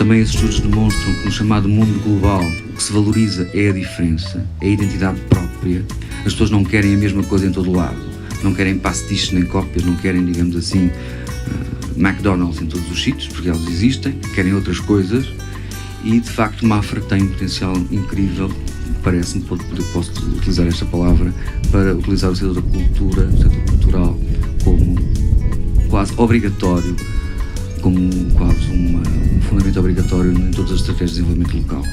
Também esses estudos demonstram que no chamado mundo global o que se valoriza é a diferença, é a identidade própria. As pessoas não querem a mesma coisa em todo o lado, não querem pastiches nem cópias, não querem, digamos assim, McDonald's em todos os sítios, porque elas existem, querem outras coisas e, de facto, Mafra tem um potencial incrível, parece-me, posso utilizar esta palavra, para utilizar o setor da cultura, o setor cultural, como quase obrigatório, como quase um fundamento obrigatório em todas as estratégias de desenvolvimento local.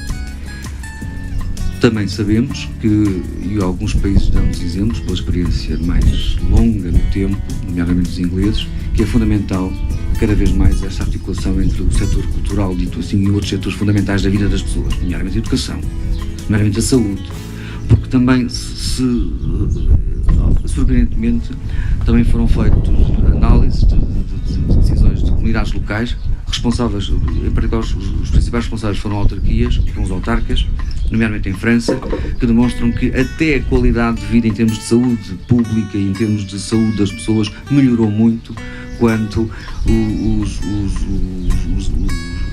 Também sabemos que, e alguns países dão-nos exemplos, pela experiência mais longa no tempo, nomeadamente os ingleses, que é fundamental cada vez mais esta articulação entre o setor cultural, dito assim, e outros setores fundamentais da vida das pessoas, nomeadamente a educação, nomeadamente a saúde, porque também, surpreendentemente, também foram feitas análises de decisões de comunidades locais, responsáveis, em particular os principais responsáveis foram autarquias, foram os autarcas, nomeadamente em França, que demonstram que até a qualidade de vida em termos de saúde pública e em termos de saúde das pessoas melhorou muito quando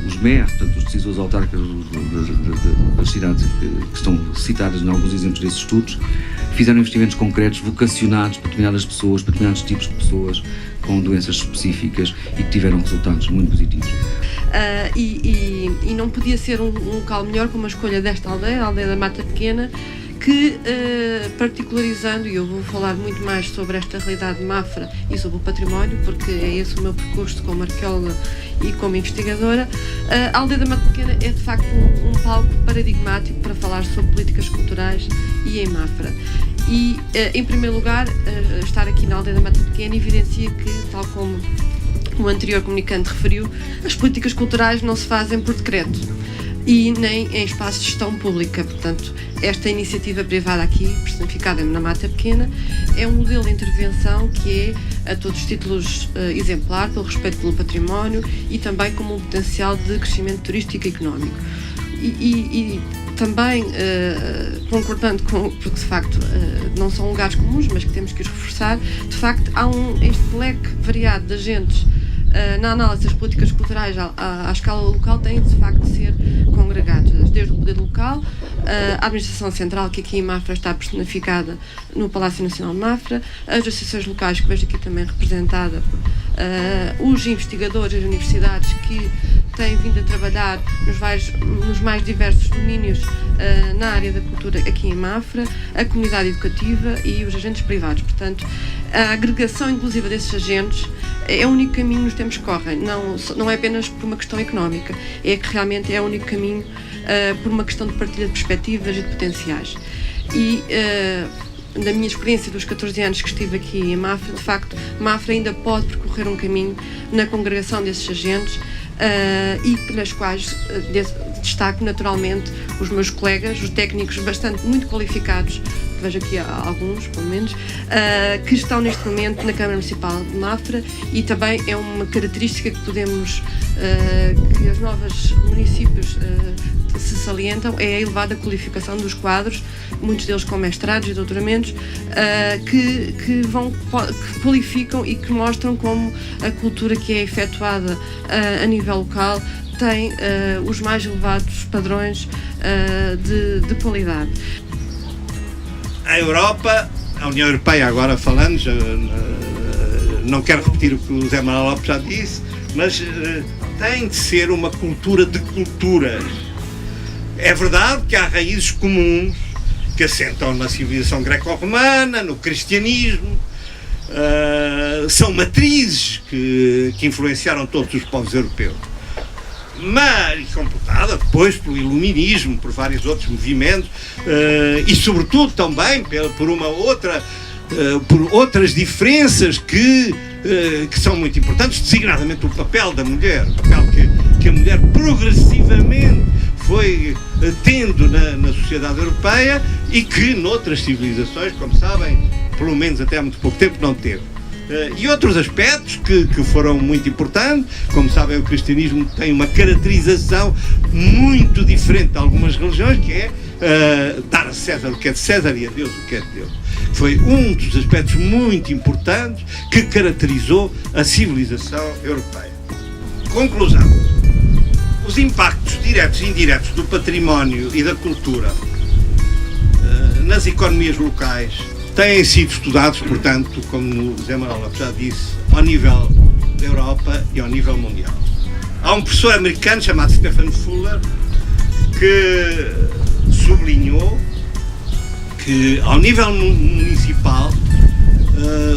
os MER, portanto os decisores autárquicos das cidades que estão citadas em alguns exemplos desses estudos, fizeram investimentos concretos vocacionados para determinadas pessoas, para determinados tipos de pessoas com doenças específicas e que tiveram resultados muito positivos. E não podia ser um local melhor como a escolha desta aldeia, a aldeia da Mata Pequena, que, particularizando, e eu vou falar muito mais sobre esta realidade de Mafra e sobre o património, porque é esse o meu percurso como arqueóloga e como investigadora, a aldeia da Mata Pequena é de facto um palco paradigmático para falar sobre políticas culturais e em Mafra. E, em primeiro lugar, estar aqui na aldeia da Mata Pequena evidencia que, tal como o anterior comunicante referiu, as políticas culturais não se fazem por decreto e nem em espaços de gestão pública. Portanto, esta iniciativa privada aqui, personificada na Mata Pequena, é um modelo de intervenção que é, a todos os títulos, exemplar, pelo respeito pelo património e também como um potencial de crescimento turístico e económico. E também, concordando com, porque de facto não são lugares comuns, mas que temos que os reforçar, de facto há este leque variado de agentes na análise das políticas culturais à escala local têm de facto de ser congregadas, desde o poder local, a administração central, que aqui em Mafra está personificada no Palácio Nacional de Mafra, as associações locais, que vejo aqui também representada por os investigadores das universidades que têm vindo a trabalhar nos mais diversos domínios na área da cultura aqui em Mafra, a comunidade educativa e os agentes privados. Portanto, a agregação inclusiva desses agentes é o único caminho nos tempos que correm, não é apenas por uma questão económica, é que realmente é o único caminho por uma questão de partilha de perspectivas e de potenciais. E da minha experiência dos 14 anos que estive aqui em Mafra, de facto, Mafra ainda pode percorrer um caminho na congregação desses agentes e pelas quais destaco naturalmente os meus colegas, os técnicos muito qualificados, vejo aqui alguns, pelo menos, que estão neste momento na Câmara Municipal de Mafra, e também é uma característica que podemos, que os novos municípios se salientam, é a elevada qualificação dos quadros, muitos deles com mestrados e doutoramentos, que qualificam e que mostram como a cultura que é efetuada a nível local tem os mais elevados padrões de qualidade. A Europa, a União Europeia agora falando, não quero repetir o que o Zé Manuel Lopes já disse, mas tem de ser uma cultura de culturas. É verdade que há raízes comuns que assentam na civilização greco-romana, no cristianismo, são matrizes que influenciaram todos os povos europeus. Mas completada depois pelo iluminismo, por vários outros movimentos e sobretudo também por outras diferenças que são muito importantes, designadamente o papel da mulher, o papel que a mulher progressivamente foi tendo na sociedade europeia e que noutras civilizações, como sabem, pelo menos até há muito pouco tempo não teve. E outros aspectos que foram muito importantes, como sabem, o cristianismo tem uma caracterização muito diferente de algumas religiões, que é dar a César o que é de César e a Deus o que é de Deus. Foi um dos aspectos muito importantes que caracterizou a civilização europeia. Conclusão. Os impactos diretos e indiretos do património e da cultura nas economias locais têm sido estudados, portanto, como o Zé Manuel já disse, ao nível da Europa e ao nível mundial. Há um professor americano chamado Stephen Fuller que sublinhou que, ao nível municipal,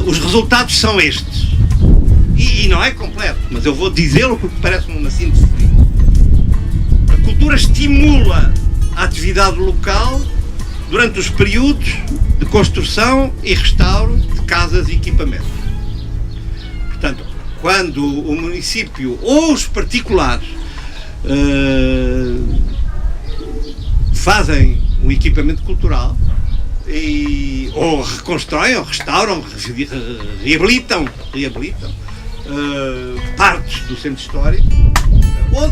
os resultados são estes. E não é completo, mas eu vou dizê-lo porque parece-me uma síntese. A cultura estimula a atividade local durante os períodos de construção e restauro de casas e equipamentos. Portanto, quando o município ou os particulares fazem um equipamento cultural ou reconstroem, ou restauram, reabilitam partes do centro histórico, ou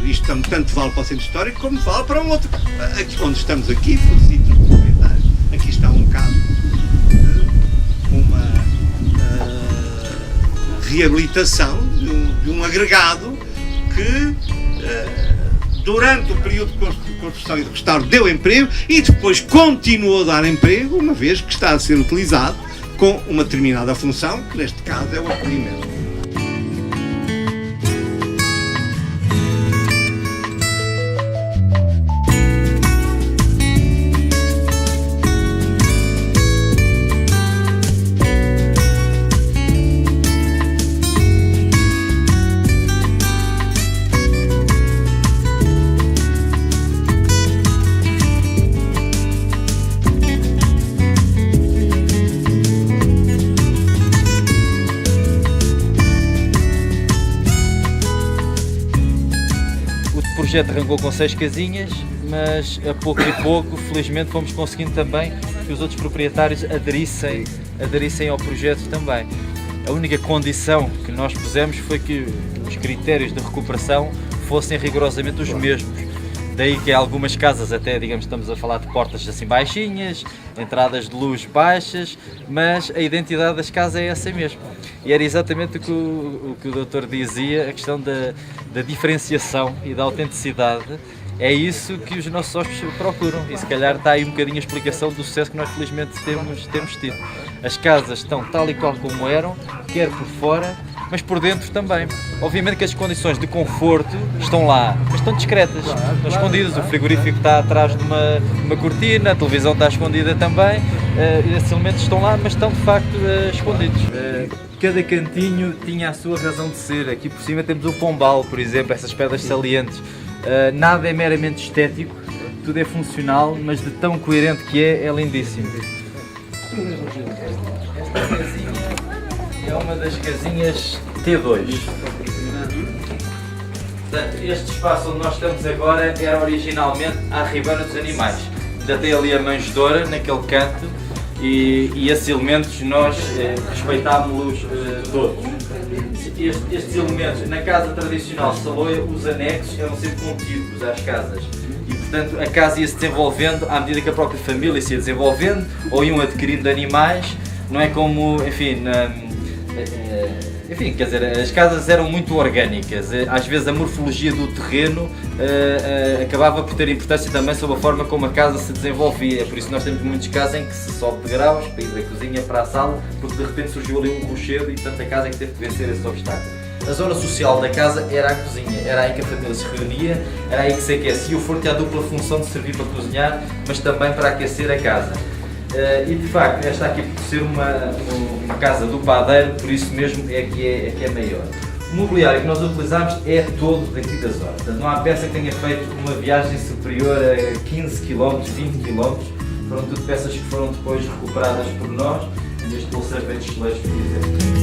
isto tanto vale para o centro histórico como vale para um outro. Aqui, onde estamos aqui, aqui está um caso de uma reabilitação de um agregado que durante o período de construção e de restauro deu emprego e depois continuou a dar emprego, uma vez que está a ser utilizado com uma determinada função, que neste caso é o acolhimento. O projeto arrancou com 6 casinhas, mas a pouco e pouco, felizmente, fomos conseguindo também que os outros proprietários aderissem ao projeto também. A única condição que nós pusemos foi que os critérios de recuperação fossem rigorosamente os mesmos. Daí que algumas casas até, digamos, estamos a falar de portas assim baixinhas, entradas de luz baixas, mas a identidade das casas é essa mesmo. E era exatamente o que o doutor dizia, a questão da diferenciação e da autenticidade. É isso que os nossos hóspedes procuram e se calhar está aí um bocadinho a explicação do sucesso que nós felizmente temos tido. As casas estão tal e qual como eram, quer por fora, mas por dentro também. Obviamente que as condições de conforto estão lá, mas estão discretas, estão escondidas. O frigorífico está atrás de uma cortina, a televisão está escondida também, esses elementos estão lá, mas estão de facto escondidos. Cada cantinho tinha a sua razão de ser. Aqui por cima temos o pombal, por exemplo, essas pedras salientes. Nada é meramente estético, tudo é funcional, mas de tão coerente que é lindíssimo. Esta casinha é uma das casinhas T2. Portanto, este espaço onde nós estamos agora era originalmente a Ribeira dos Animais. Ainda tem ali a manjedoura naquele canto e esses elementos nós respeitámos-los todos. Estes elementos, na casa tradicional Saloia, os anexos eram sempre contíguos às casas. E, portanto, a casa ia se desenvolvendo à medida que a própria família se ia desenvolvendo ou iam adquirindo animais. Não é como, enfim, quer dizer, as casas eram muito orgânicas. Às vezes a morfologia do terreno acabava por ter importância também sobre a forma como a casa se desenvolvia. Por isso nós temos muitos casos em que se sobe de graus para ir da cozinha para a sala, porque de repente surgiu ali um rochedo e portanto a casa é que teve que vencer esse obstáculo. A zona social da casa era a cozinha, era aí que a família se reunia, era aí que se aquecia. O forno tinha a dupla função de servir para cozinhar, mas também para aquecer a casa. E de facto, esta aqui por ser uma casa do padeiro, por isso mesmo é que é maior. O mobiliário que nós utilizamos é todo daqui da zona. Portanto, não há peça que tenha feito uma viagem superior a 15 km, 20 km. Foram tudo peças que foram depois recuperadas por nós, neste bolseiro de Cheleiros, por exemplo.